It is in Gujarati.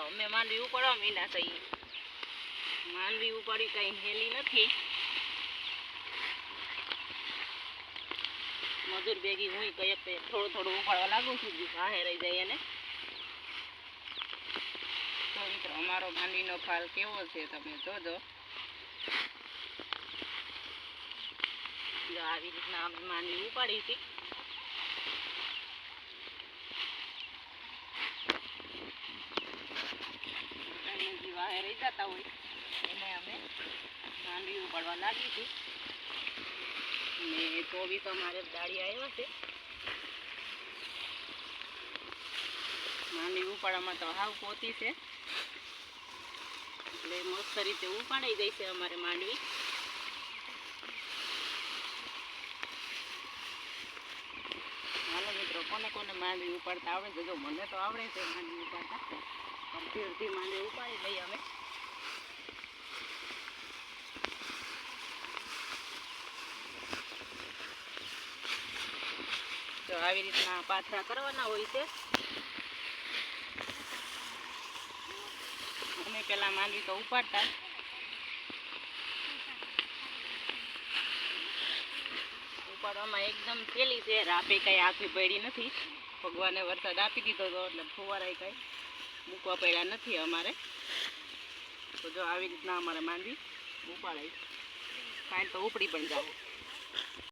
અમે માંડવી ઉપાડવા મીના થઈ. માંડવી ઉપાડી કઈ હેલી નથી. મજૂર ભેગી હું કઈક થોડું ઉપાડવા લાગુ છું. વાહે રહી જાય એને. તો મિત્રો અમારો માંડવીનો ફાલ કેવો છે તમે જોજો. આવી રીતના અમે માંડવી ઉપાડી હતી. વાહે રહી જતા હોય એને અમે માંડવી ઉપાડવા લાગી હતી. ને તો બી તો અમારે દાડી આવ્યા છે. માંડવી ઉપાડવામાં તો હાવ પોતી છે એટલે મસ્ત રીતે ઉપાડાઈ ગઈ છે અમારે માંડવી. હાલો મિત્રો કોને કોને માંડવી ઉપાડતા આવડે છે? જો મને તો આવડે છે માંડવી ઉપાડતા. અડધી અડધી માંડવી ઉપાડી લઈએ અમે. તો આવી રીતના પાથરા કરવાના હોય છે. અમે પેલા માંડવી તો ઉપાડતા. ઉપાડવામાં એકદમ સહેલી છે. રાપે કઈ આખી પડી નથી. ભગવાને વરસાદ આપી દીધો હતો એટલે ફુવારાય કઈ મૂકવા પડ્યા નથી અમારે. તો જો આવી રીતના અમારે માંડવી ઉપાડાય. કાંઈ તો ઉપડી પણ જાવ.